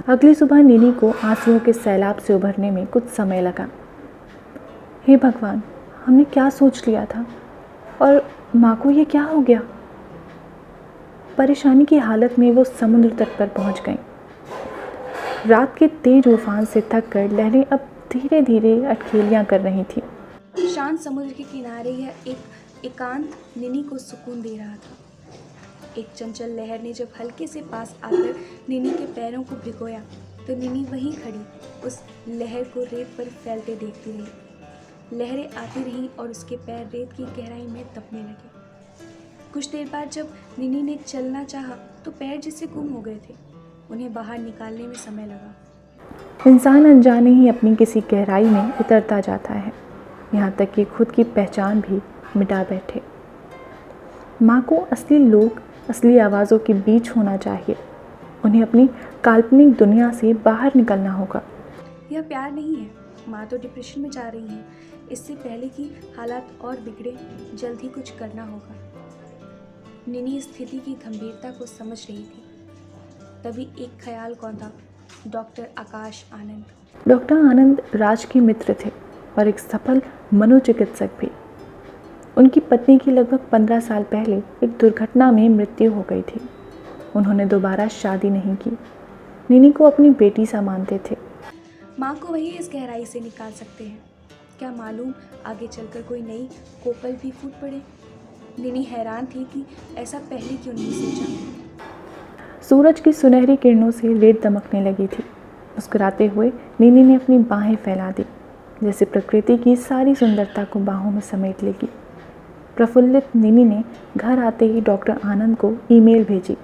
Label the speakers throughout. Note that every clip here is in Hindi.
Speaker 1: अगली सुबह नीनी को आंसुओं के सैलाब से उभरने में कुछ समय लगा। हे भगवान, हमने क्या सोच लिया था और माँ को ये क्या हो गया? परेशानी की हालत में वो समुद्र तट पर पहुंच गईं। रात के तेज उफान से थक कर लहरें अब धीरे धीरे अटखेलियाँ कर रही थी।
Speaker 2: शांत समुद्र के किनारे यह एक एकांत निनी को सुकून दे रहा था। एक चंचल लहर ने जब हल्के से पास आकर निनी के पैरों को भिगोया तो निनी वहीं खड़ी उस लहर को रेत पर फैलते देखती रही। लहरें आती रहीं और उसके पैर रेत की गहराई में दबने लगे। कुछ देर बाद जब निनी ने चलना चाहा तो पैर जिससे गुम हो गए थे, उन्हें बाहर निकालने में समय लगा।
Speaker 1: इंसान अनजाने ही अपनी किसी गहराई में उतरता जाता है, यहाँ तक कि खुद की पहचान भी मिटा बैठे। माँ को असली लोग, असली आवाज़ों के बीच होना चाहिए। उन्हें अपनी काल्पनिक दुनिया से बाहर निकलना होगा।
Speaker 2: यह प्यार नहीं है। माँ तो डिप्रेशन में जा रही है। इससे पहले कि हालात और बिगड़े, जल्द ही कुछ करना होगा। निनी स्थिति की गंभीरता को समझ रही थी। तभी एक ख्याल कौंधा। डॉक्टर आकाश आनंद।
Speaker 1: डॉक्टर आनंद राज के मित्र थे और एक सफल मनोचिकित्सक भी। उनकी पत्नी की लगभग 15 साल पहले एक दुर्घटना में मृत्यु हो गई थी। उन्होंने दोबारा शादी नहीं की। निनी को अपनी बेटी सा मानते थे।
Speaker 2: माँ को वही इस गहराई से निकाल सकते हैं। क्या मालूम आगे चलकर कोई नई कोपल भी फूट पड़े। निनी हैरान थी कि ऐसा पहले क्यों नहीं सोचा।
Speaker 1: सूरज की सुनहरी किरणों से रेत दमकने लगी थी। मुस्कुराते हुए निनी ने अपनी बाहें फैला दी, जैसे प्रकृति की सारी सुंदरता को बाहों में समेट लेगी। प्रफुल्लित निनी ने घर आते ही डॉक्टर आनंद को ईमेल भेजी।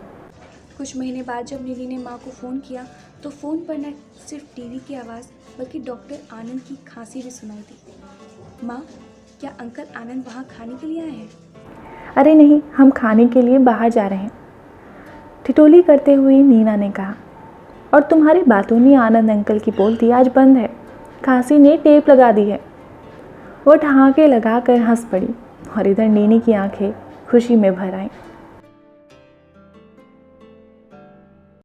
Speaker 2: कुछ महीने बाद जब निनी ने माँ को फ़ोन किया तो फ़ोन पर न सिर्फ टीवी की आवाज़ बल्कि डॉक्टर आनंद की खांसी भी सुनाई दी। माँ, क्या अंकल आनंद वहाँ खाने के लिए आए हैं?
Speaker 1: अरे नहीं, हम खाने के लिए बाहर जा रहे हैं, ठिठोली करते हुए नीना ने कहा। और तुम्हारी बातूनी आनंद अंकल की बोलती आज बंद है, खांसी ने टेप लगा दी है। वो ठहाके लगा कर हंस पड़ी और इधर नीनी की आंखें खुशी में भर आईं।